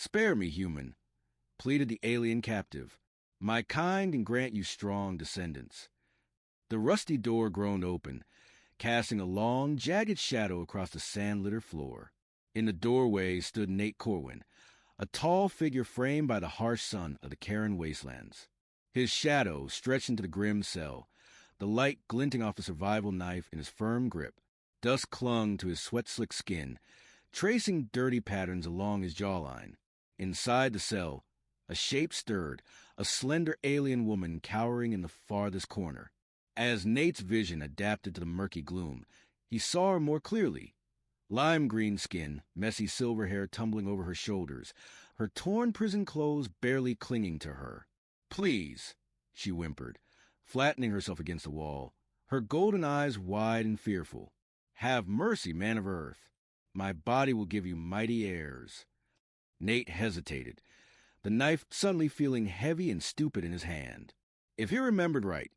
"Spare me, human," pleaded the alien captive. "My kind can grant you strong descendants." The rusty door groaned open, casting a long, jagged shadow across the sand-littered floor. In the doorway stood Nate Corwin, a tall figure framed by the harsh sun of the Karen wastelands. His shadow stretched into the grim cell, the light glinting off the survival knife in his firm grip. Dust clung to his sweat-slicked skin, tracing dirty patterns along his jawline. Inside the cell, a shape stirred, a slender alien woman cowering in the farthest corner. As Nate's vision adapted to the murky gloom, he saw her more clearly. Lime green skin, messy silver hair tumbling over her shoulders, her torn prison clothes barely clinging to her. "Please," she whimpered, flattening herself against the wall, her golden eyes wide and fearful. "Have mercy, man of Earth. My body will give you mighty heirs." Nate hesitated, the knife suddenly feeling heavy and stupid in his hand. If he remembered right,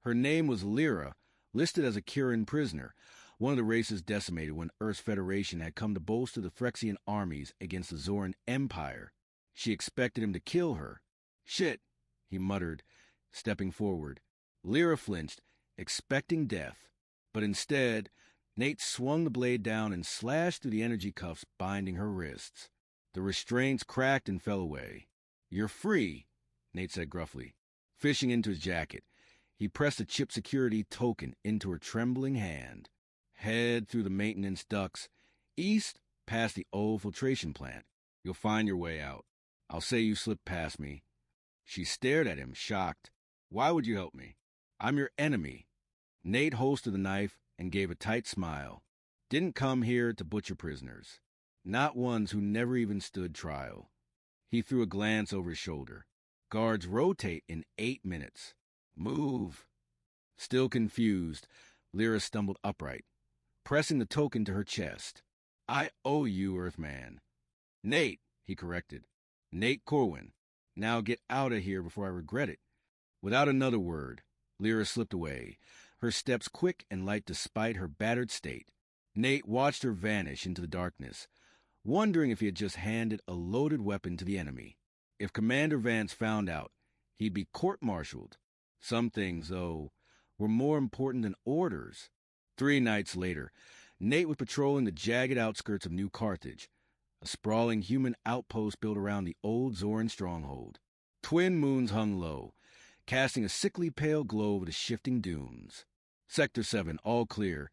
her name was Lyra, listed as a Kirin prisoner, one of the races decimated when Earth's Federation had come to bolster the Phyrexian armies against the Zoran Empire. She expected him to kill her. "Shit," he muttered, stepping forward. Lyra flinched, expecting death, but instead, Nate swung the blade down and slashed through the energy cuffs binding her wrists. The restraints cracked and fell away. "You're free," Nate said gruffly. Fishing into his jacket, he pressed a chip security token into her trembling hand. "Head through the maintenance ducts, east past the old filtration plant. You'll find your way out. I'll say you slipped past me." She stared at him, shocked. "Why would you help me? I'm your enemy." Nate holstered the knife and gave a tight smile. "Didn't come here to butcher prisoners. Not ones who never even stood trial." He threw a glance over his shoulder. "Guards rotate in 8 minutes. Move." Still confused, Lyra stumbled upright, pressing the token to her chest. "I owe you, Earthman." "Nate," he corrected. "Nate Corwin. Now get out of here before I regret it." Without another word, Lyra slipped away, her steps quick and light despite her battered state. Nate watched her vanish into the darkness, wondering if he had just handed a loaded weapon to the enemy. If Commander Vance found out, he'd be court-martialed. Some things, though, were more important than orders. 3 nights later, Nate was patrolling the jagged outskirts of New Carthage, a sprawling human outpost built around the old Zoran stronghold. Twin moons hung low, casting a sickly pale glow over the shifting dunes. "Sector 7, all clear."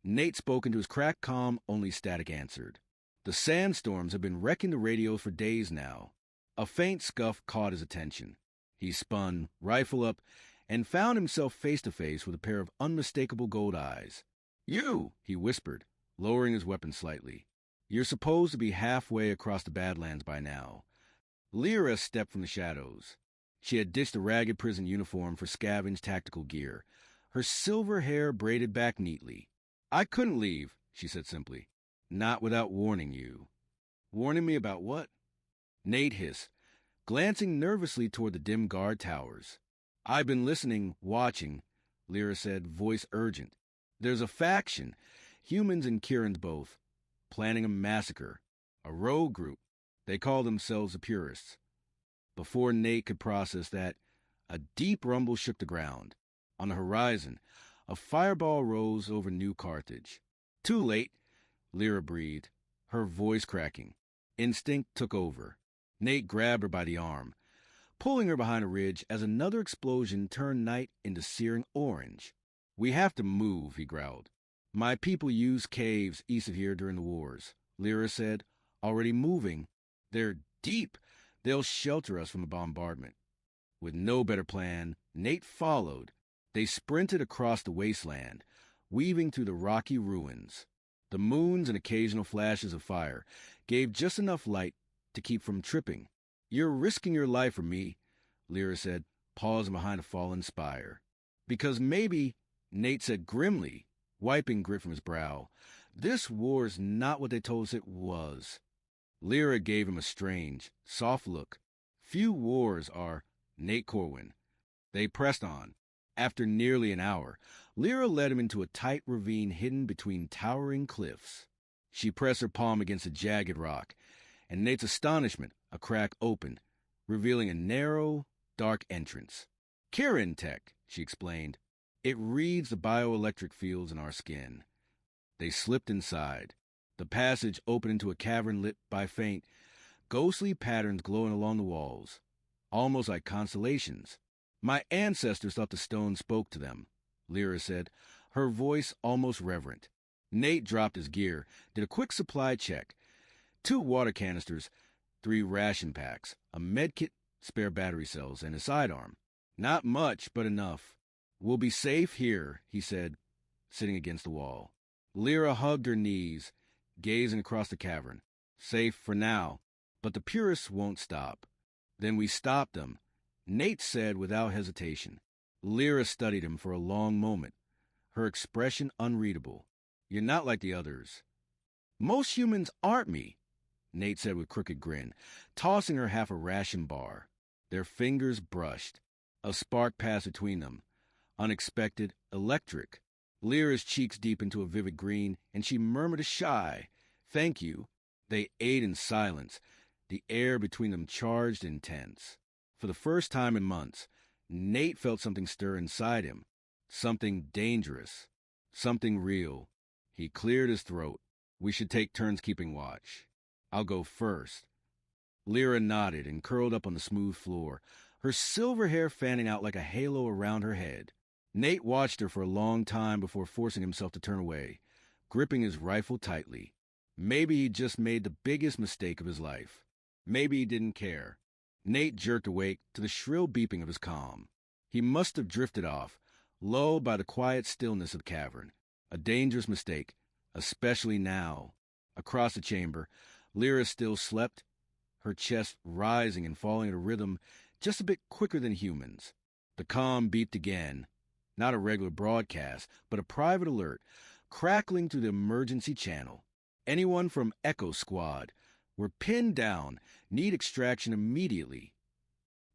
Nate spoke into his cracked comm, only static answered. The sandstorms had been wrecking the radios for days now. A faint scuff caught his attention. He spun, rifle up, and found himself face to face with a pair of unmistakable gold eyes. "You," he whispered, lowering his weapon slightly. "You're supposed to be halfway across the Badlands by now." Lyra stepped from the shadows. She had ditched a ragged prison uniform for scavenged tactical gear, her silver hair braided back neatly. "I couldn't leave," she said simply. "Not without warning you." "Warning me about what?" Nate hissed, glancing nervously toward the dim guard towers. "I've been listening, watching," Lyra said, voice urgent. "There's a faction, humans and Kirins both, planning a massacre. A rogue group. They call themselves the Purists." Before Nate could process that, a deep rumble shook the ground. On the horizon, a fireball rose over New Carthage. "Too late," Lyra breathed, her voice cracking. Instinct took over. Nate grabbed her by the arm, pulling her behind a ridge as another explosion turned night into searing orange. "We have to move," he growled. "My people used caves east of here during the wars," Lyra said, already moving. "They're deep. They'll shelter us from the bombardment." With no better plan, Nate followed. They sprinted across the wasteland, weaving through the rocky ruins. The moons and occasional flashes of fire gave just enough light to keep from tripping. "You're risking your life for me," Lyra said, pausing behind a fallen spire. "Because maybe," Nate said grimly, wiping grit from his brow, "this war's not what they told us it was." Lyra gave him a strange, soft look. "Few wars are, Nate Corwin." They pressed on. After nearly an hour, Lyra led him into a tight ravine hidden between towering cliffs. She pressed her palm against a jagged rock, and Nate's astonishment, a crack opened, revealing a narrow, dark entrance. Kirin tech, she explained. It reads the bioelectric fields in our skin. They slipped inside. The passage opened into a cavern lit by faint, ghostly patterns glowing along the walls, almost like constellations. My ancestors thought the stone spoke to them, Lyra said, her voice almost reverent. Nate dropped his gear, did a quick supply check. 2 water canisters, 3 ration packs, a medkit, spare battery cells, and a sidearm. Not much, but enough. We'll be safe here, he said, sitting against the wall. Lyra hugged her knees, gazing across the cavern. Safe for now, but the purists won't stop. Then we stopped them, Nate said without hesitation. Lyra studied him for a long moment, her expression unreadable. You're not like the others. Most humans aren't me, Nate said with crooked grin, tossing her half a ration bar. Their fingers brushed. A spark passed between them. Unexpected, electric. Lyra's cheeks deepened to a vivid green, and she murmured a shy, "Thank you." They ate in silence, the air between them charged and tense. For the first time in months, Nate felt something stir inside him. Something dangerous. Something real. He cleared his throat. We should take turns keeping watch. I'll go first. Lyra nodded and curled up on the smooth floor, her silver hair fanning out like a halo around her head. Nate watched her for a long time before forcing himself to turn away, gripping his rifle tightly. Maybe he'd just made the biggest mistake of his life. Maybe he didn't care. Nate jerked awake to the shrill beeping of his comm. He must have drifted off, lulled by the quiet stillness of the cavern. A dangerous mistake, especially now. Across the chamber, Lyra still slept, her chest rising and falling at a rhythm just a bit quicker than humans. The comm beeped again. Not a regular broadcast, but a private alert, crackling through the emergency channel. Anyone from Echo Squad. We're pinned down. Need extraction immediately.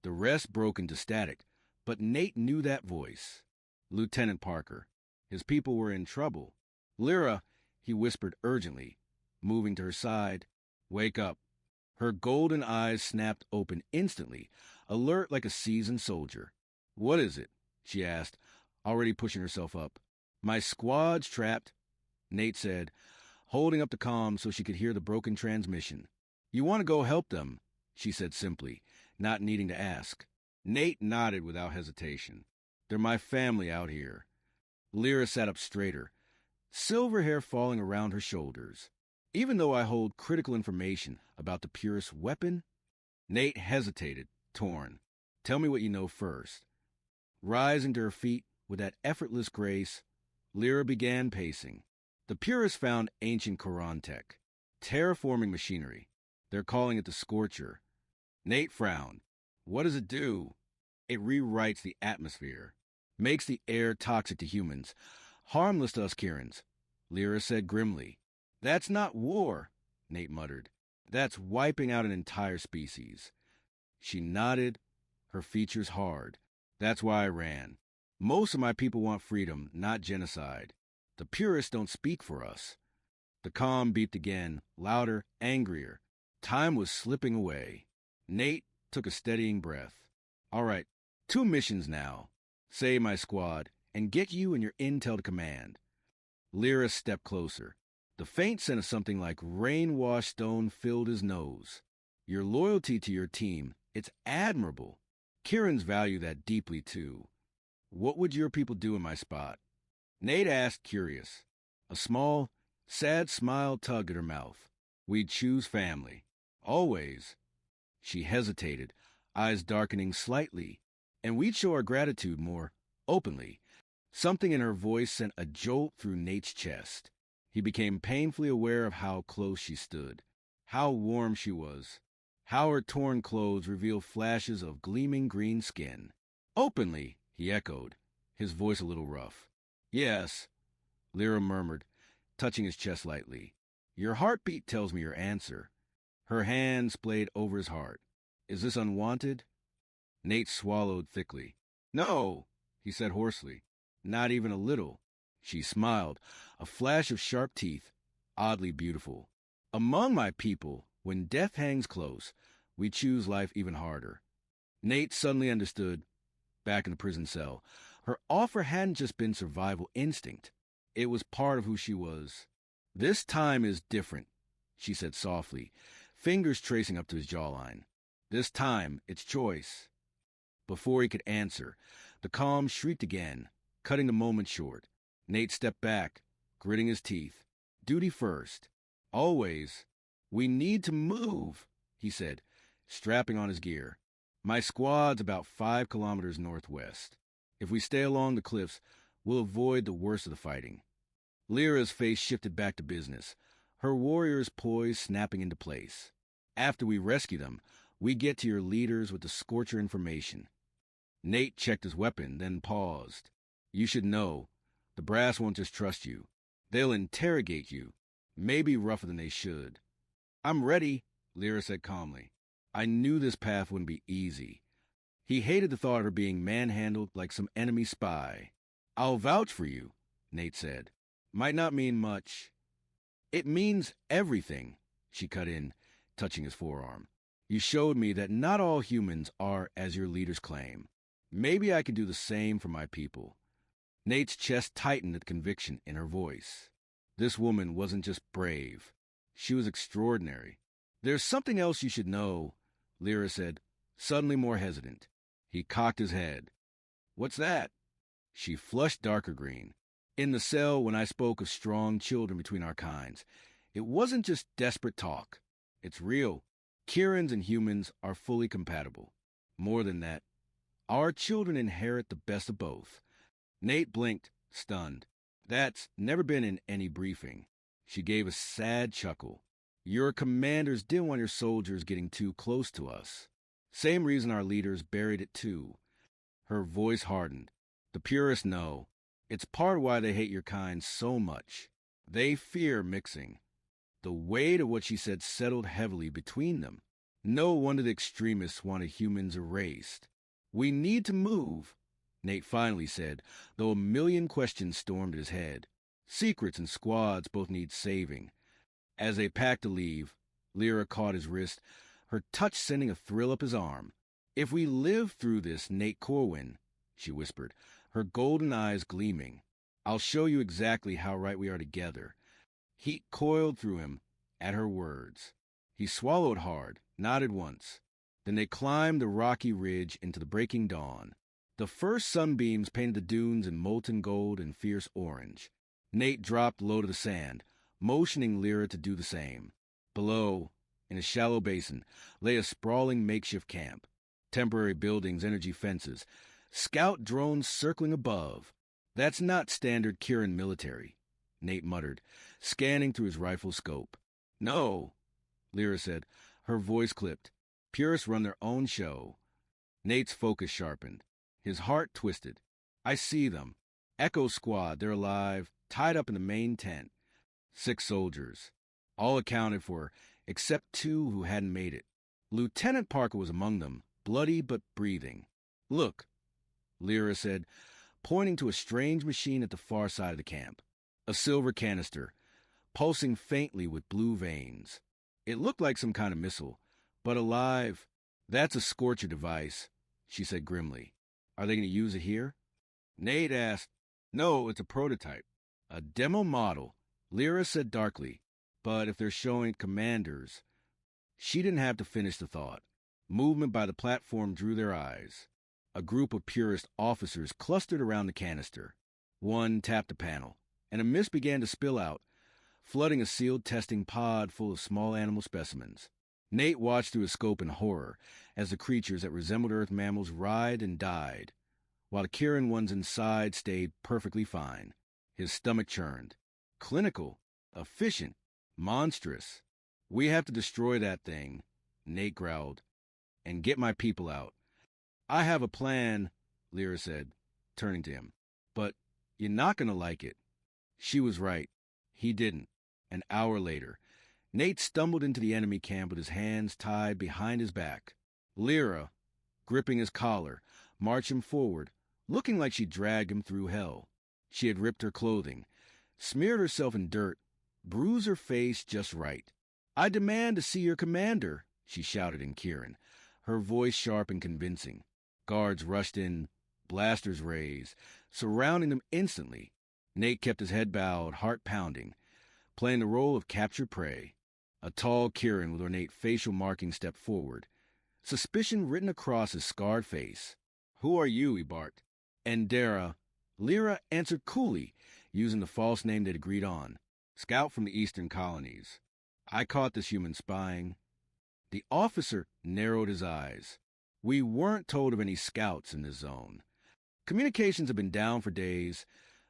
The rest broke into static, but Nate knew that voice. Lieutenant Parker. His people were in trouble. Lyra, he whispered urgently, moving to her side. Wake up. Her golden eyes snapped open instantly, alert like a seasoned soldier. What is it? She asked, already pushing herself up. My squad's trapped, Nate said, holding up the comm so she could hear the broken transmission. You want to go help them, she said simply, not needing to ask. Nate nodded without hesitation. They're my family out here. Lyra sat up straighter, silver hair falling around her shoulders. Even though I hold critical information about the purest weapon? Nate hesitated, torn. Tell me what you know first. Rising to her feet with that effortless grace, Lyra began pacing. The purists found ancient Quran tech, terraforming machinery. They're calling it the Scorcher. Nate frowned. What does it do? It rewrites the atmosphere, makes the air toxic to humans, harmless to us Kirins, Lyra said grimly. That's not war, Nate muttered. That's wiping out an entire species. She nodded, her features hard. That's why I ran. Most of my people want freedom, not genocide. The purists don't speak for us. The comm beeped again, louder, angrier. Time was slipping away. Nate took a steadying breath. All right, 2 missions now. Save my squad, and get you and your intel to command. Lyra stepped closer. The faint scent of something like rain-washed stone filled his nose. Your loyalty to your team, it's admirable. Kirins value that deeply, too. What would your people do in my spot? Nate asked, curious. A small, sad smile tugged at her mouth. We'd choose family. Always. She hesitated, eyes darkening slightly. And we'd show our gratitude more openly. Something in her voice sent a jolt through Nate's chest. He became painfully aware of how close she stood, how warm she was, how her torn clothes revealed flashes of gleaming green skin. Openly, he echoed, his voice a little rough. Yes, Lyra murmured, touching his chest lightly. Your heartbeat tells me your answer. Her hand splayed over his heart. Is this unwanted? Nate swallowed thickly. No, he said hoarsely. Not even a little. She smiled, a flash of sharp teeth, oddly beautiful. Among my people, When death hangs close, we choose life even harder. Nate suddenly understood, back in the prison cell. Her offer hadn't just been survival instinct. It was part of who she was. "This time is different," she said softly, fingers tracing up to his jawline. "This time, it's choice." Before he could answer, the calm shrieked again, cutting the moment short. Nate stepped back, gritting his teeth. "Duty first. Always. We need to move," he said, strapping on his gear. "My squad's about 5 kilometers northwest. If we stay along the cliffs, we'll avoid the worst of the fighting." Lyra's face shifted back to business, her warriors poised, snapping into place. "After we rescue them, we get to your leaders with the Scorcher information." Nate checked his weapon, then paused. "You should know, the brass won't just trust you. They'll interrogate you, maybe rougher than they should." "I'm ready," Lyra said calmly. "I knew this path wouldn't be easy." He hated the thought of her being manhandled like some enemy spy. "I'll vouch for you," Nate said. "Might not mean much." "It means everything," she cut in, touching his forearm. "You showed me that not all humans are as your leaders claim. Maybe I can do the same for my people." Nate's chest tightened at the conviction in her voice. This woman wasn't just brave. She was extraordinary. "There's something else you should know," Lyra said, suddenly more hesitant. He cocked his head. "What's that?" She flushed darker green. "In the cell, when I spoke of strong children between our kinds, it wasn't just desperate talk. It's real. Kierans and humans are fully compatible. More than that, our children inherit the best of both." Nate blinked, stunned. "That's never been in any briefing." She gave a sad chuckle. "Your commanders didn't want your soldiers getting too close to us. Same reason our leaders buried it too." Her voice hardened. "The purists know. It's part of why they hate your kind so much. They fear mixing." The weight of what she said settled heavily between them. No wonder the extremists wanted humans erased. "We need to move," Nate finally said, though a million questions stormed at his head. Secrets and squads both need saving. As they packed to leave, Lyra caught his wrist, her touch sending a thrill up his arm. "If we live through this, Nate Corwin," she whispered, her golden eyes gleaming, "I'll show you exactly how right we are together." Heat coiled through him at her words. He swallowed hard, nodded once. Then they climbed the rocky ridge into the breaking dawn. The first sunbeams painted the dunes in molten gold and fierce orange. Nate dropped low to the sand, motioning Lyra to do the same. Below, in a shallow basin, lay a sprawling makeshift camp. Temporary buildings, energy fences, scout drones circling above. "That's not standard Kieran military," Nate muttered, scanning through his rifle scope. "No," Lyra said, her voice clipped. "Purists run their own show." Nate's focus sharpened. His heart twisted. "I see them. Echo Squad, they're alive, tied up in the main tent. 6 soldiers. All accounted for, except 2 who hadn't made it. Lieutenant Parker was among them, bloody but breathing. "Look," Lyra said, pointing to a strange machine at the far side of the camp. A silver canister, pulsing faintly with blue veins. It looked like some kind of missile, but alive. "That's a Scorcher device," she said grimly. "Are they going to use it here?" Nate asked. "No, it's a prototype. A demo model," Lyra said darkly. "But if they're showing commanders..." She didn't have to finish the thought. Movement by the platform drew their eyes. A group of purist officers clustered around the canister. One tapped a panel, and a mist began to spill out, flooding a sealed testing pod full of small animal specimens. Nate watched through his scope in horror as the creatures that resembled Earth mammals writhed and died, while the Kieran ones inside stayed perfectly fine. His stomach churned. Clinical, efficient, monstrous. "We have to destroy that thing," Nate growled, "and get my people out." "I have a plan," Lyra said, turning to him. "But you're not going to like it." She was right. He didn't. An hour later, Nate stumbled into the enemy camp with his hands tied behind his back. Lyra, gripping his collar, marched him forward, looking like she dragged him through hell. She had ripped her clothing, smeared herself in dirt, bruised her face just right. "I demand to see your commander," she shouted in Kieran, her voice sharp and convincing. Guards rushed in, blasters raised, surrounding them instantly. Nate kept his head bowed, heart pounding, playing the role of captured prey. A tall Kieran with ornate facial markings stepped forward, suspicion written across his scarred face. "Who are you?" he barked. "Endera." Lyra answered coolly, using the false name they'd agreed on. "Scout from the eastern colonies. I caught this human spying." The officer narrowed his eyes. "We weren't told of any scouts in this zone. Communications have been down for days,"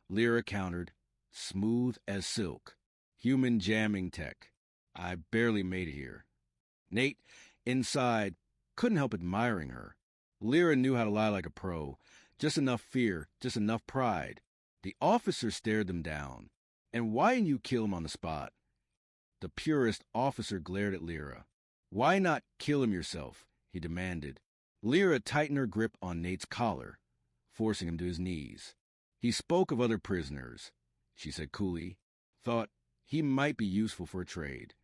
Lyra countered, smooth as silk. "Human jamming tech. I barely made it here." Nate, inside, couldn't help admiring her. Lyra knew how to lie like a pro. Just enough fear, just enough pride. The officer stared them down. "And why didn't you kill him on the spot?" The purist officer glared at Lyra. "Why not kill him yourself?" he demanded. Lyra tightened her grip on Nate's collar, forcing him to his knees. "He spoke of other prisoners," she said coolly. "Thought he might be useful for a trade."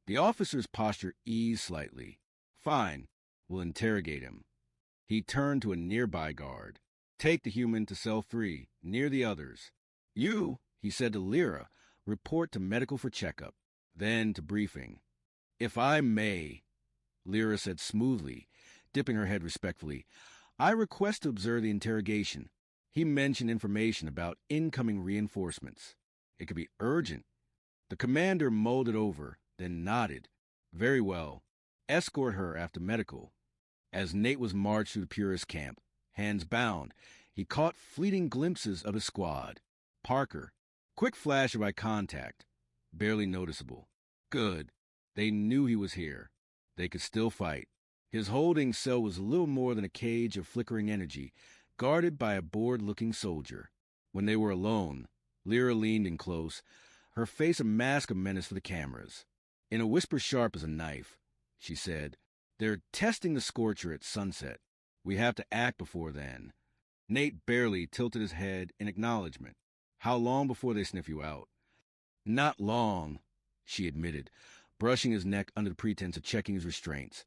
The officer's posture eased slightly. "Fine, we'll interrogate him." He turned to a nearby guard. "Take the human to cell 3, near the others. You," he said to Lyra, "report to medical for checkup, then to briefing." "If I may," Lyra said smoothly, dipping her head respectfully, "I request to observe the interrogation." He mentioned information about incoming reinforcements. It could be urgent. The commander mulled it over, then nodded. "Very well. Escort her after medical." As Nate was marched through the purist camp, hands bound, he caught fleeting glimpses of his squad. Parker. Quick flash of eye contact. Barely noticeable. Good. They knew he was here. They could still fight. His holding cell was little more than a cage of flickering energy, guarded by a bored-looking soldier. When they were alone, Lyra leaned in close, her face a mask of menace for the cameras. In a whisper sharp as a knife, she said, "They're testing the Scorcher at sunset. We have to act before then." Nate barely tilted his head in acknowledgement. "How long before they sniff you out?" "Not long," she admitted, brushing his neck under the pretense of checking his restraints.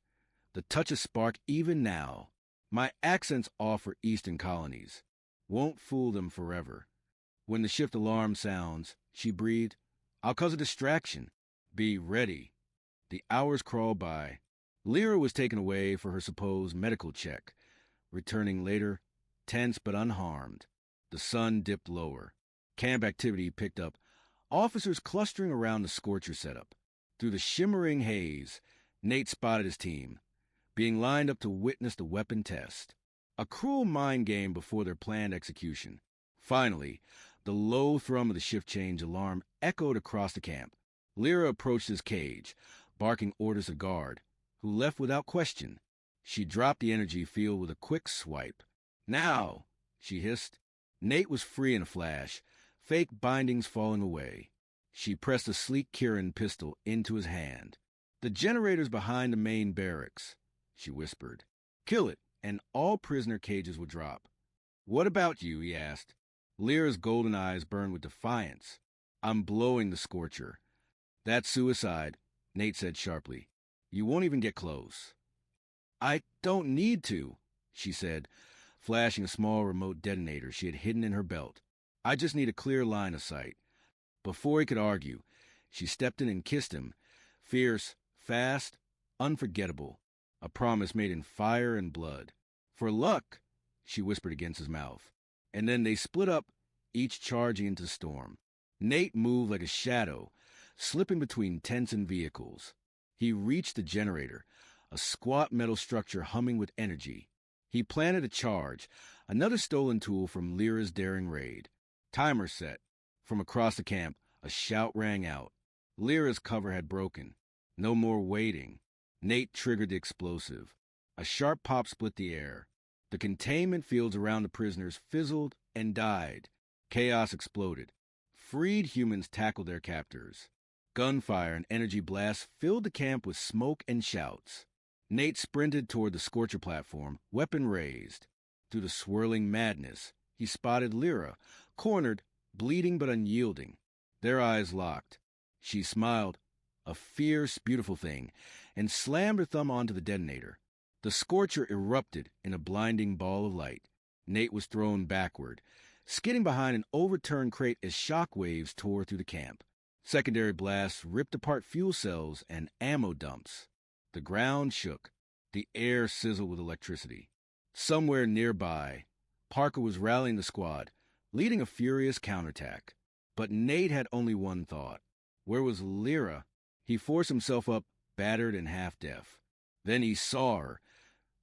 The touch of spark even now. "My accent's off for eastern colonies. Won't fool them forever." When the shift alarm sounds, she breathed, "I'll cause a distraction. Be ready." The hours crawled by. Lyra was taken away for her supposed medical check, returning later, tense but unharmed. The sun dipped lower. Camp activity picked up, officers clustering around the Scorcher setup. Through the shimmering haze, Nate spotted his team, being lined up to witness the weapon test. A cruel mind game before their planned execution. Finally, the low thrum of the shift change alarm echoed across the camp. Lyra approached his cage, barking orders to guard, who left without question. She dropped the energy field with a quick swipe. "Now!" she hissed. Nate was free in a flash, fake bindings falling away. She pressed a sleek Kieran pistol into his hand. "The generator's behind the main barracks," she whispered. "Kill it, and all prisoner cages will drop." "What about you?" he asked. Lyra's golden eyes burned with defiance. "I'm blowing the Scorcher." "That's suicide," Nate said sharply. "You won't even get close." "I don't need to," she said, flashing a small remote detonator she had hidden in her belt. "I just need a clear line of sight." Before he could argue, she stepped in and kissed him, fierce, fast, unforgettable, a promise made in fire and blood. "For luck," she whispered against his mouth. And then they split up, each charging into the storm. Nate moved like a shadow, slipping between tents and vehicles. He reached the generator, a squat metal structure humming with energy. He planted a charge, another stolen tool from Lyra's daring raid. Timer set. From across the camp, a shout rang out. Lyra's cover had broken. No more waiting. Nate triggered the explosive. A sharp pop split the air. The containment fields around the prisoners fizzled and died. Chaos exploded. Freed humans tackled their captors. Gunfire and energy blasts filled the camp with smoke and shouts. Nate sprinted toward the Scorcher platform, weapon raised. Through the swirling madness, he spotted Lyra, cornered, bleeding but unyielding. Their eyes locked. She smiled, a fierce, beautiful thing, and slammed her thumb onto the detonator. The scorcher erupted in a blinding ball of light. Nate was thrown backward, skidding behind an overturned crate as shock waves tore through the camp. Secondary blasts ripped apart fuel cells and ammo dumps. The ground shook. The air sizzled with electricity. Somewhere nearby, Parker was rallying the squad, leading a furious counterattack. But Nate had only one thought. Where was Lyra? He forced himself up, battered and half-deaf. Then he saw her,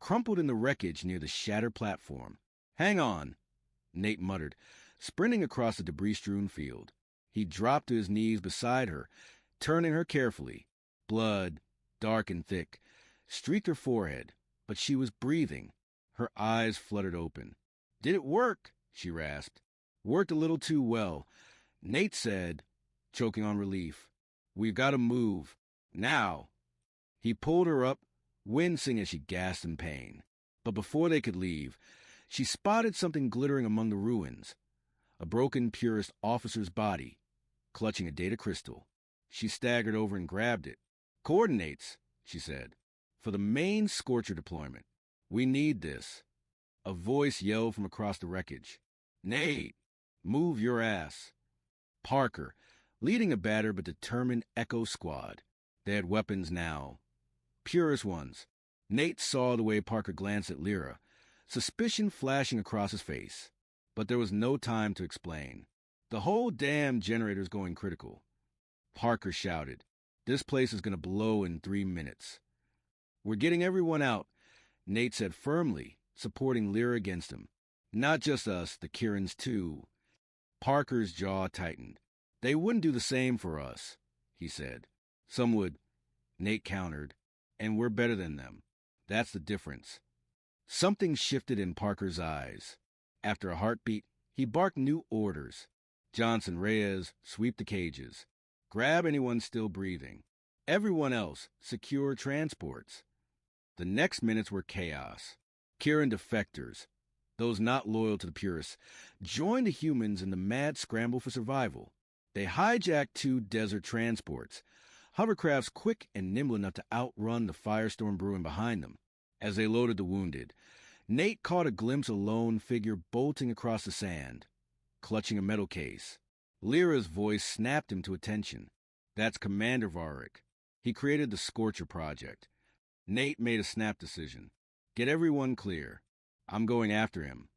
crumpled in the wreckage near the shattered platform. "Hang on," Nate muttered, sprinting across the debris-strewn field. He dropped to his knees beside her, turning her carefully. Blood, dark and thick, streaked her forehead, but she was breathing. Her eyes fluttered open. "Did it work?" she rasped. "Worked a little too well." Nate said, choking on relief, "We've got to move. Now." He pulled her up, wincing as she gasped in pain. But before they could leave, she spotted something glittering among the ruins. A broken Purist officer's body, clutching a data crystal. She staggered over and grabbed it. "Coordinates," she said, "for the main Scorcher deployment. We need this." A voice yelled from across the wreckage. "Nate, move your ass." Parker, leading a battered but determined Echo squad. They had weapons now. Purist ones. Nate saw the way Parker glanced at Lyra, suspicion flashing across his face. But there was no time to explain. "The whole damn generator's going critical." Parker shouted, "This place is going to blow in 3 minutes." "We're getting everyone out," Nate said firmly, supporting Lyra against him. "Not just us, the Kirans too." Parker's jaw tightened. "They wouldn't do the same for us," he said. "Some would," Nate countered, "and we're better than them. That's the difference." Something shifted in Parker's eyes. After a heartbeat, he barked new orders. "Johnson, Reyes, sweep the cages. Grab anyone still breathing. Everyone else, secure transports." The next minutes were chaos. Kirin defectors, those not loyal to the Purists, joined the humans in the mad scramble for survival. They hijacked 2 desert transports, hovercrafts quick and nimble enough to outrun the firestorm brewing behind them. As they loaded the wounded, Nate caught a glimpse of a lone figure bolting across the sand, clutching a metal case. Lyra's voice snapped him to attention. "That's Commander Varric. He created the Scorcher Project." Nate made a snap decision. "Get everyone clear. I'm going after him."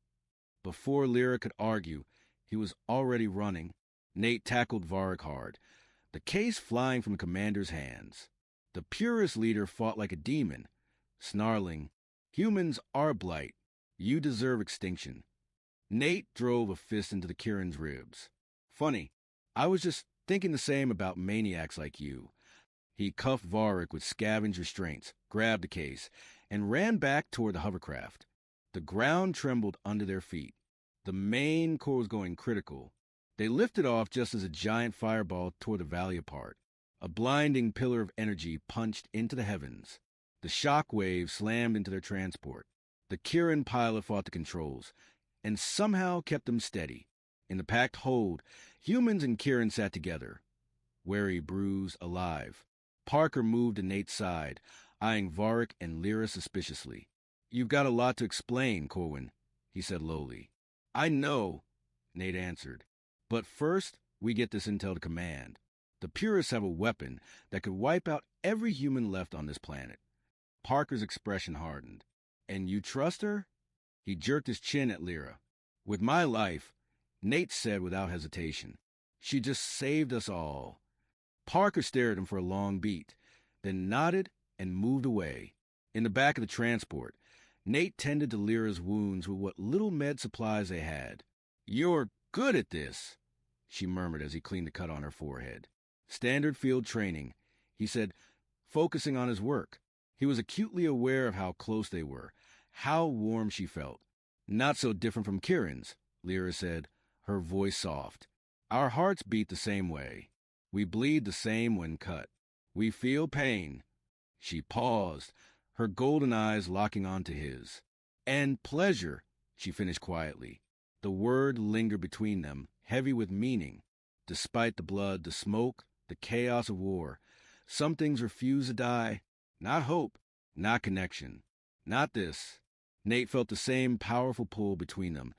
Before Lyra could argue, he was already running. Nate tackled Varric hard, the case flying from the commander's hands. The Purist leader fought like a demon, snarling, "Humans are blight. You deserve extinction." Nate drove a fist into the Kirin's ribs. "Funny, I was just thinking the same about maniacs like you." He cuffed Varric with scavenge restraints, grabbed the case, and ran back toward the hovercraft. The ground trembled under their feet. The main core was going critical. They lifted off just as a giant fireball tore the valley apart. A blinding pillar of energy punched into the heavens. The shock waves slammed into their transport. The Kirin pilot fought the controls, and somehow kept them steady. In the packed hold, humans and Kirin sat together, wary, bruised, alive. Parker moved to Nate's side, eyeing Varric and Lyra suspiciously. "You've got a lot to explain, Corwin," he said lowly. "I know," Nate answered. "But first, we get this intel to command. The Purists have a weapon that could wipe out every human left on this planet." Parker's expression hardened. "And you trust her?" He jerked his chin at Lyra. "With my life," Nate said without hesitation. "She just saved us all." Parker stared at him for a long beat, then nodded and moved away. In the back of the transport, Nate tended to Lyra's wounds with what little med supplies they had. "You're good at this," she murmured as he cleaned the cut on her forehead. "Standard field training," he said, focusing on his work. He was acutely aware of how close they were, how warm she felt. "Not so different from Kirin's," Lyra said, her voice soft. "Our hearts beat the same way. We bleed the same when cut. We feel pain." She paused, her golden eyes locking onto his. "And pleasure," she finished quietly. The word lingered between them, heavy with meaning. Despite the blood, the smoke, the chaos of war, Some things refuse to die. Not hope, not connection, not this. Nate felt the same powerful pull between them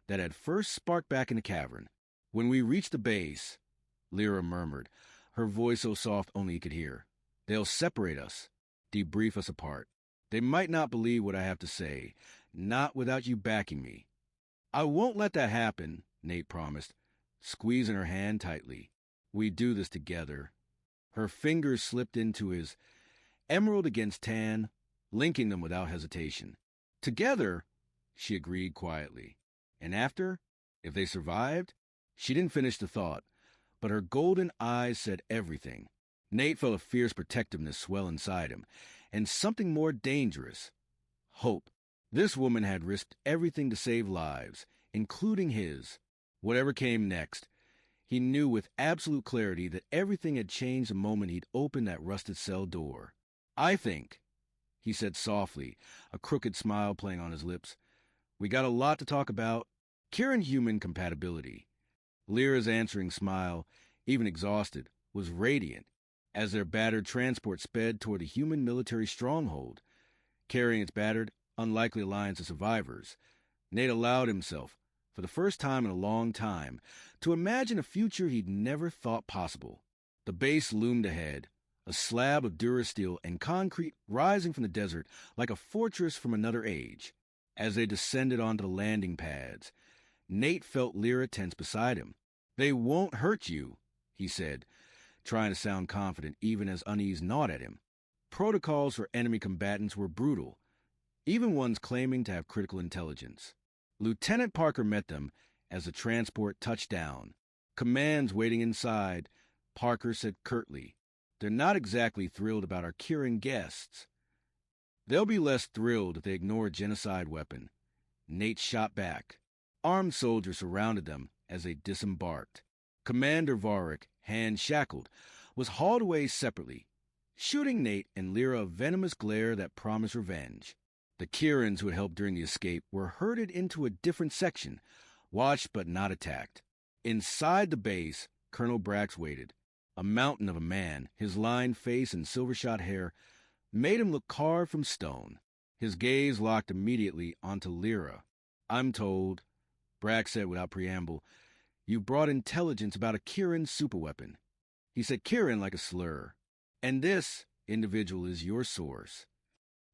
that had first sparked back in the cavern. When we reached the base, Lyra murmured, her voice so soft only he could hear. They'll separate us, debrief us apart. They might not believe what I have to say, not without you backing me. I won't let that happen, Nate promised, squeezing her hand tightly. We do this together. Her fingers slipped into his, emerald against tan, linking them without hesitation. Together, she agreed quietly. And after, if they survived? She didn't finish the thought, but her golden eyes said everything. Nate felt a fierce protectiveness swell inside him, and something more dangerous. Hope. This woman had risked everything to save lives, including his. Whatever came next, he knew with absolute clarity that everything had changed the moment he'd opened that rusted cell door. I think, he said softly, a crooked smile playing on his lips, we got a lot to talk about. Kieran-human compatibility. Lyra's answering smile, even exhausted, was radiant as their battered transport sped toward the human military stronghold. Carrying its battered, unlikely alliance of survivors, Nate allowed himself, for the first time in a long time, to imagine a future he'd never thought possible. The base loomed ahead, a slab of durasteel and concrete rising from the desert like a fortress from another age. As they descended onto the landing pads, Nate felt Lyra tense beside him. They won't hurt you, he said, trying to sound confident even as unease gnawed at him. Protocols for enemy combatants were brutal, even ones claiming to have critical intelligence. Lieutenant Parker met them as the transport touched down. Commands waiting inside, Parker said curtly, they're not exactly thrilled about our Kieran guests. They'll be less thrilled if they ignore a genocide weapon. Nate shot back. Armed soldiers surrounded them as they disembarked. Commander Varric, hands shackled, was hauled away separately, shooting Nate and Lyra a venomous glare that promised revenge. The Kierans who had helped during the escape were herded into a different section, watched but not attacked. Inside the base, Colonel Brax waited. A mountain of a man, his lined face and silver-shot hair made him look carved from stone. His gaze locked immediately onto Lyra. I'm told, Brax said without preamble, you brought intelligence about a Kieran superweapon. He said Kieran like a slur. And this individual is your source.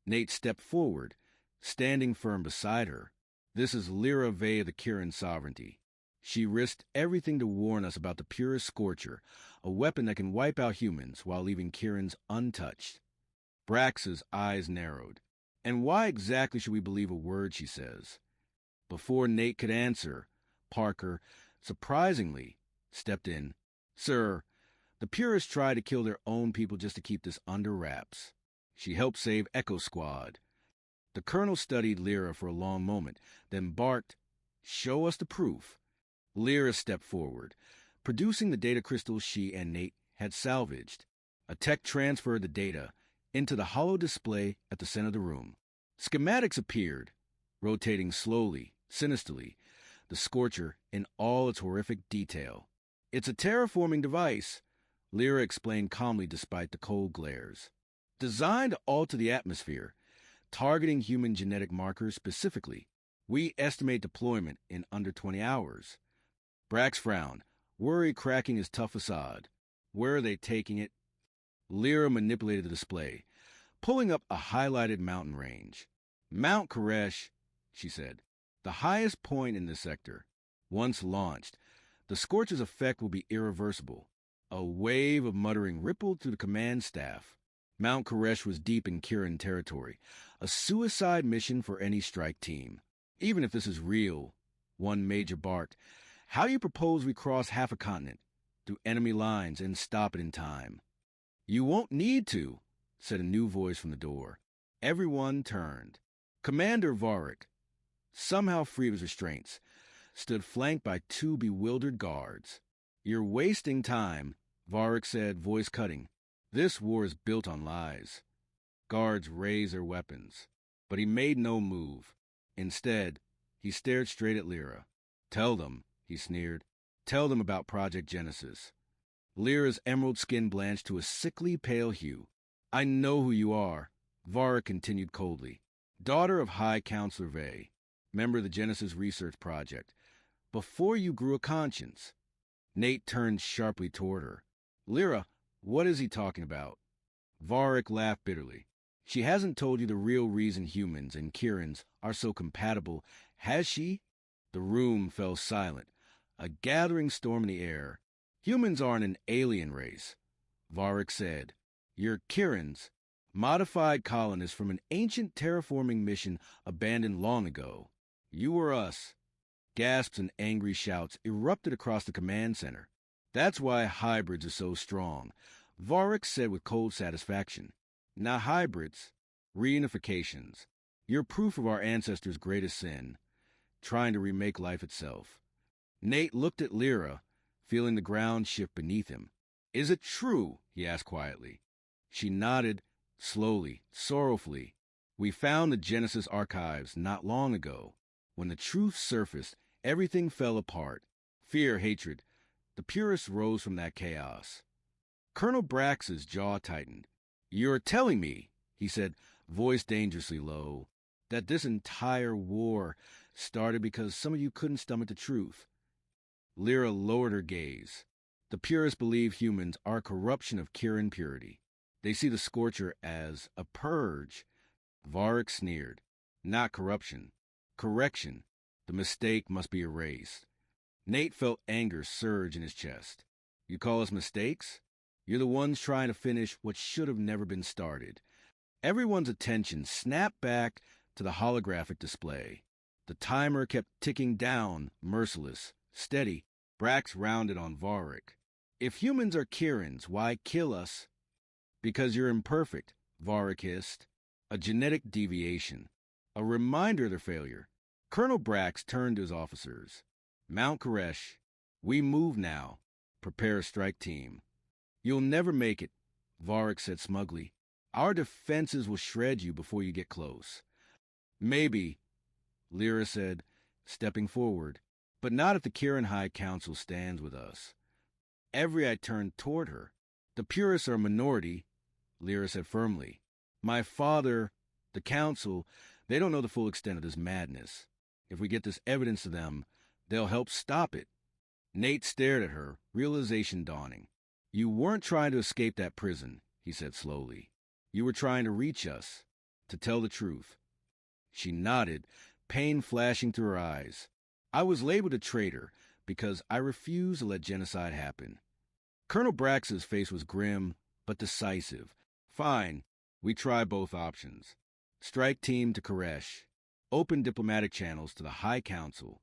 Nate stepped forward, standing firm beside her. This is Lyra Vey of the Kieran sovereignty. She risked everything to warn us about the purest scorcher, a weapon that can wipe out humans while leaving Kierans untouched. Brax's eyes narrowed. And why exactly should we believe a word she says? Before Nate could answer, Parker, surprisingly, stepped in. Sir, the purists try to kill their own people just to keep this under wraps. She helped save Echo Squad. The colonel studied Lyra for a long moment, then barked, show us the proof. Lyra stepped forward, producing the data crystals she and Nate had salvaged. A tech transferred the data into the hollow display at the center of the room. Schematics appeared, rotating slowly, sinisterly, the scorcher in all its horrific detail. It's a terraforming device, Lyra explained calmly despite the cold glares. Designed to alter the atmosphere, targeting human genetic markers specifically. We estimate deployment in under 20 hours. Brax frowned, worry cracking his tough facade. Where are they taking it? Lyra manipulated the display, pulling up a highlighted mountain range. Mount Koresh, she said, the highest point in this sector. Once launched, the scorcher's effect will be irreversible. A wave of muttering rippled through the command staff. Mount Koresh was deep in Kieran territory, a suicide mission for any strike team. Even if this is real, one major barked, how do you propose we cross half a continent, through enemy lines, and stop it in time? You won't need to, said a new voice from the door. Everyone turned. Commander Varric, somehow free of his restraints, stood flanked by two bewildered guards. You're wasting time, Varric said, voice cutting. This war is built on lies. Guards raised their weapons, but he made no move. Instead, he stared straight at Lyra. Tell them, he sneered. Tell them about Project Genesis. Lyra's emerald skin blanched to a sickly pale hue. I know who you are, Varric continued coldly. Daughter of High Counselor Vey, member of the Genesis Research Project. Before you grew a conscience. Nate turned sharply toward her. Lyra, what is he talking about? Varric laughed bitterly. She hasn't told you the real reason humans and Kirans are so compatible, has she? The room fell silent. A gathering storm in the air. Humans aren't an alien race, Varric said. You're Kirans, modified colonists from an ancient terraforming mission abandoned long ago. You or us. Gasps and angry shouts erupted across the command center. That's why hybrids are so strong, Varric said with cold satisfaction. Not hybrids, reunifications. You're proof of our ancestors' greatest sin, trying to remake life itself. Nate looked at Lyra, feeling the ground shift beneath him. Is it true? He asked quietly. She nodded, slowly, sorrowfully. We found the Genesis archives not long ago. When the truth surfaced, everything fell apart. Fear, hatred. The purists rose from that chaos. Colonel Brax's jaw tightened. You're telling me, he said, voice dangerously low, that this entire war started because some of you couldn't stomach the truth. Lyra lowered her gaze. The purists believe humans are a corruption of Kirin purity. They see the Scorcher as a purge. Varric sneered. Not corruption. Correction. The mistake must be erased. Nate felt anger surge in his chest. You call us mistakes? You're the ones trying to finish what should have never been started. Everyone's attention snapped back to the holographic display. The timer kept ticking down, merciless, steady. Brax rounded on Varric. If humans are Kirans, why kill us? Because you're imperfect, Varric hissed. A genetic deviation. A reminder of their failure. Colonel Brax turned to his officers. Mount Koresh, we move now. Prepare a strike team. You'll never make it, Varric said smugly. Our defenses will shred you before you get close. Maybe, Lyra said, stepping forward, but not if the Kirin High Council stands with us. Every eye turned toward her. The purists are a minority, Lyra said firmly. My father, the council, they don't know the full extent of this madness. If we get this evidence to them, they'll help stop it. Nate stared at her, realization dawning. You weren't trying to escape that prison, he said slowly. You were trying to reach us, to tell the truth. She nodded, pain flashing through her eyes. I was labeled a traitor because I refused to let genocide happen. Colonel Brax's face was grim but decisive. Fine, we try both options. Strike team to Koresh. Open diplomatic channels to the High Council.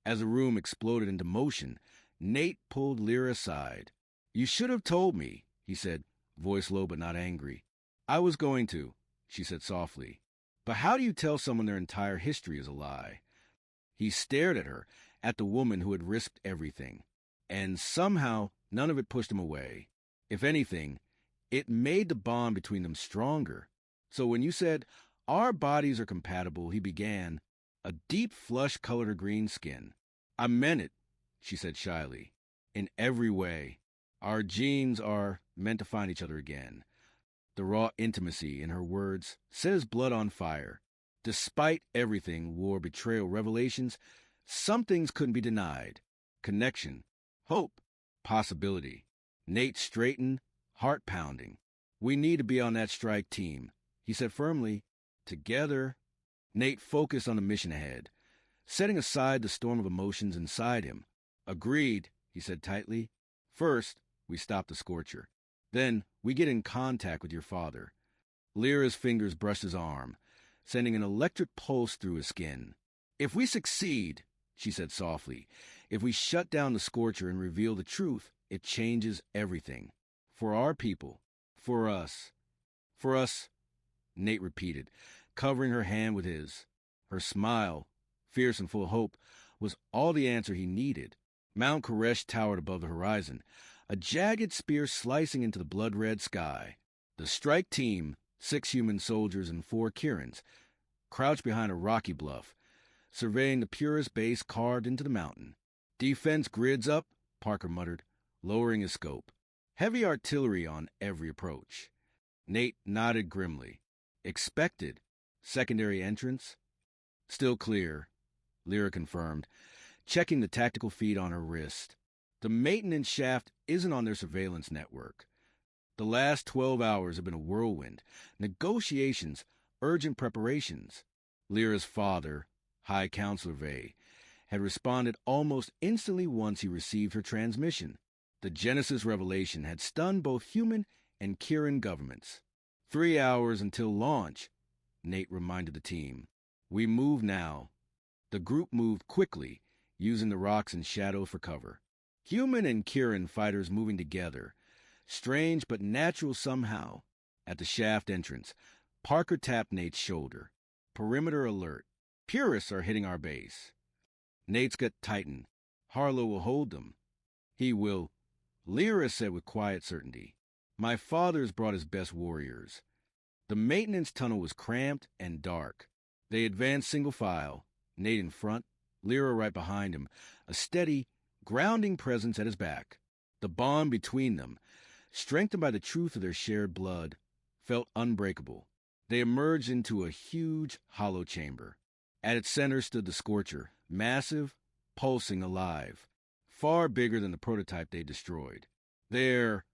As the room exploded into motion, Nate pulled Lyra aside. You should have told me, he said, voice low but not angry. I was going to, she said softly. But how do you tell someone their entire history is a lie? He stared at her, at the woman who had risked everything. And somehow, none of it pushed him away. If anything, it made the bond between them stronger. So when you said, our bodies are compatible, he began, a deep flush colored her green skin. I meant it, she said shyly. In every way. Our genes are meant to find each other again. The raw intimacy in her words set his blood on fire. Despite everything, war, betrayal, revelations, some things couldn't be denied. Connection, hope, possibility. Nate straightened, heart pounding. We need to be on that strike team, he said firmly. Together. Nate focused on the mission ahead, setting aside the storm of emotions inside him. Agreed, he said tightly. First, we stop the Scorcher. Then, we get in contact with your father. Lyra's fingers brushed his arm, sending an electric pulse through his skin. If we succeed, she said softly, if we shut down the Scorcher and reveal the truth, it changes everything. For our people. For us. For us, Nate repeated, covering her hand with his. Her smile, fierce and full of hope, was all the answer he needed. Mount Koresh towered above the horizon, a jagged spear slicing into the blood-red sky. The strike team, 6 human soldiers and 4 Kirans, crouched behind a rocky bluff, surveying the purest base carved into the mountain. Defense grids up, Parker muttered, lowering his scope. Heavy artillery on every approach. Nate nodded grimly. Expected. Secondary entrance? Still clear, Lyra confirmed, checking the tactical feed on her wrist. The maintenance shaft isn't on their surveillance network. The last 12 hours have been a whirlwind. Negotiations, urgent preparations. Lyra's father, High Counselor Vey, had responded almost instantly once he received her transmission. The Genesis revelation had stunned both human and Kieran governments. 3 hours until launch, Nate reminded the team. We move now. The group moved quickly, using the rocks and shadows for cover. Human and Kieran fighters moving together. Strange but natural somehow. At the shaft entrance, Parker tapped Nate's shoulder. Perimeter alert. Purists are hitting our base. Nate's gut tightened. Harlow will hold them. He will, Lyra said with quiet certainty. My father's brought his best warriors. The maintenance tunnel was cramped and dark. They advanced single file, Nate in front, Lyra right behind him, a steady, grounding presence at his back. The bond between them, strengthened by the truth of their shared blood, felt unbreakable. They emerged into a huge, hollow chamber. At its center stood the Scorcher, massive, pulsing, alive, far bigger than the prototype they destroyed. There,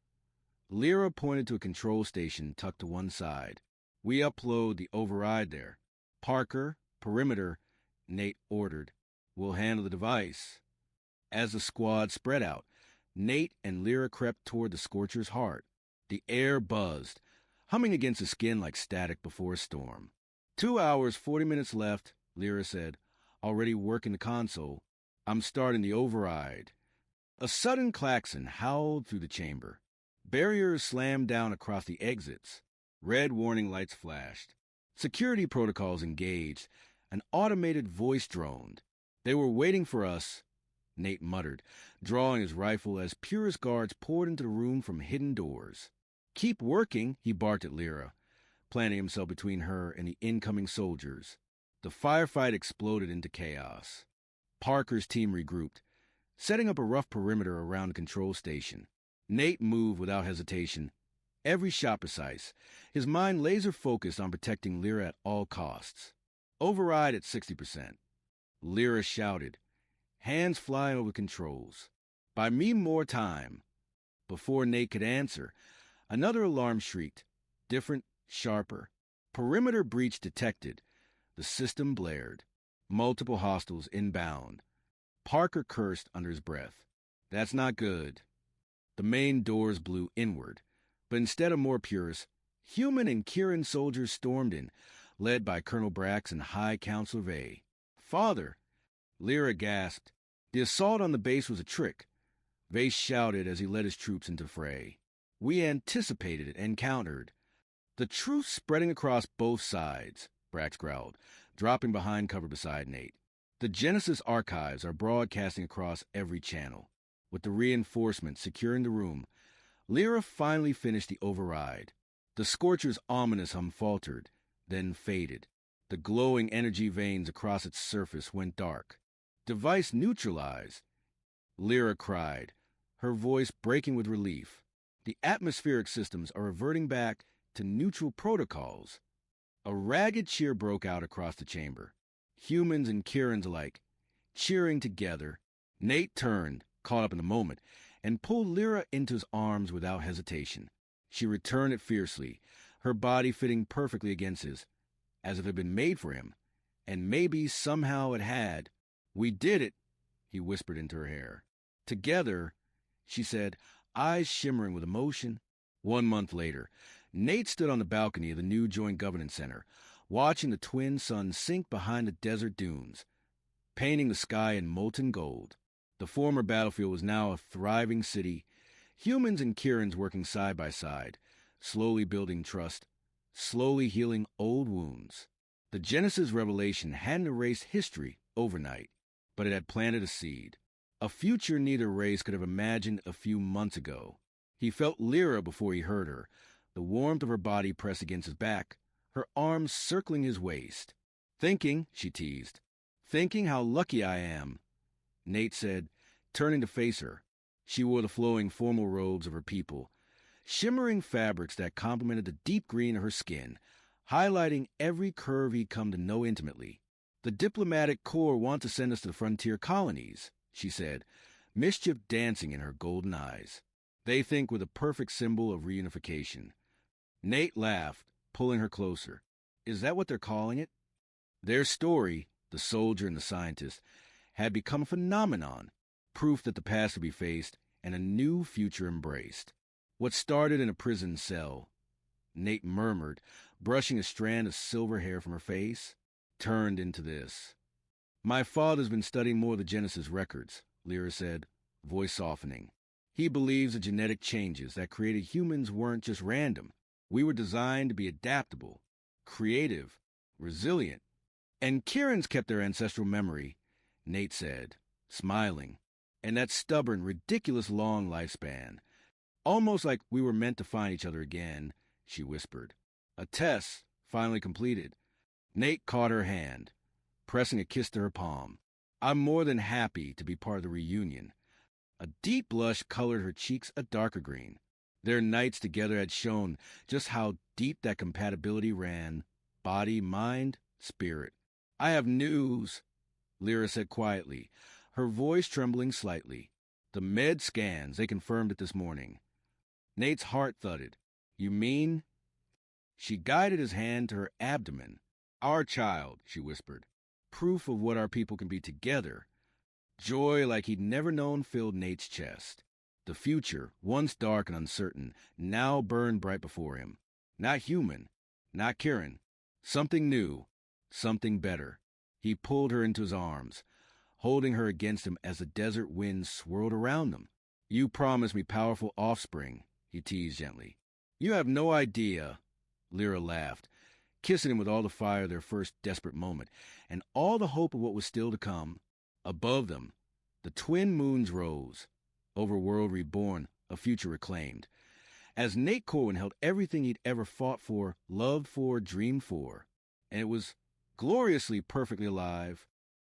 Lyra pointed to a control station tucked to one side. We upload the override there. Parker, perimeter, Nate ordered. We'll handle the device. As the squad spread out, Nate and Lyra crept toward the Scorcher's heart. The air buzzed, humming against the skin like static before a storm. 2 hours, 40 minutes left, Lyra said, already working the console. I'm starting the override. A sudden klaxon howled through the chamber. Barriers slammed down across the exits. Red warning lights flashed. Security protocols engaged. An automated voice droned. They were waiting for us, Nate muttered, drawing his rifle as Purist guards poured into the room from hidden doors. Keep working, he barked at Lyra, planting himself between her and the incoming soldiers. The firefight exploded into chaos. Parker's team regrouped, setting up a rough perimeter around the control station. Nate moved without hesitation, every shot precise, his mind laser-focused on protecting Lyra at all costs. Override at 60%. Lyra shouted, hands flying over controls. Buy me more time. Before Nate could answer, another alarm shrieked, different, sharper. Perimeter breach detected. The system blared. Multiple hostiles inbound. Parker cursed under his breath. That's not good. The main doors blew inward, but instead of more purists, human and Kieran soldiers stormed in, led by Colonel Brax and High Counselor Vey. Father! Lyra gasped. The assault on the base was a trick. Vey shouted as he led his troops into fray. We anticipated it and countered. The truth spreading across both sides, Brax growled, dropping behind cover beside Nate. The Genesis archives are broadcasting across every channel. With the reinforcements securing the room, Lyra finally finished the override. The Scorcher's ominous hum faltered, then faded. The glowing energy veins across its surface went dark. Device neutralized, Lyra cried, her voice breaking with relief. The atmospheric systems are reverting back to neutral protocols. A ragged cheer broke out across the chamber. Humans and Kierans alike, cheering together. Nate turned, caught up in the moment, and pulled Lyra into his arms without hesitation. She returned it fiercely, her body fitting perfectly against his, as if it had been made for him. And maybe somehow it had. We did it, he whispered into her hair. Together, she said, eyes shimmering with emotion. 1 month later, Nate stood on the balcony of the new Joint Governance Center, watching the twin suns sink behind the desert dunes, painting the sky in molten gold. The former battlefield was now a thriving city, humans and Kierans working side by side, slowly building trust, slowly healing old wounds. The Genesis revelation hadn't erased history overnight, but it had planted a seed. A future neither race could have imagined a few months ago. He felt Lyra before he heard her, the warmth of her body pressed against his back, her arms circling his waist. Thinking, she teased, thinking how lucky I am, Nate said, turning to face her. She wore the flowing formal robes of her people, shimmering fabrics that complemented the deep green of her skin, highlighting every curve he'd come to know intimately. "The diplomatic corps want to send us to the frontier colonies," she said, mischief dancing in her golden eyes. "They think we're the perfect symbol of reunification." Nate laughed, pulling her closer. "Is that what they're calling it?" Their story, the soldier and the scientist, had become a phenomenon, proof that the past would be faced and a new future embraced. "What started in a prison cell," Nate murmured, brushing a strand of silver hair from her face, "turned into this." "My father's been studying more of the Genesis records," Lyra said, voice softening. "He believes the genetic changes that created humans weren't just random. We were designed to be adaptable, creative, resilient. And Kieran's kept their ancestral memory," Nate said, smiling, "and that stubborn, ridiculous long lifespan. Almost like we were meant to find each other again," she whispered. "A test finally completed." Nate caught her hand, pressing a kiss to her palm. "I'm more than happy to be part of the reunion." A deep blush colored her cheeks a darker green. Their nights together had shown just how deep that compatibility ran, body, mind, spirit. "I have news," Lyra said quietly, her voice trembling slightly. "The med scans, they confirmed it this morning." Nate's heart thudded. "You mean?" She guided his hand to her abdomen. "Our child," she whispered. "Proof of what our people can be together." Joy like he'd never known filled Nate's chest. The future, once dark and uncertain, now burned bright before him. Not human, not Kieran. Something new, something better. He pulled her into his arms, holding her against him as the desert winds swirled around them. "You promised me powerful offspring," he teased gently. "You have no idea," Lyra laughed, kissing him with all the fire of their first desperate moment, and all the hope of what was still to come. Above them, the twin moons rose, over world reborn, a future reclaimed. As Nate Corwin held everything he'd ever fought for, loved for, dreamed for, and it was gloriously perfectly alive,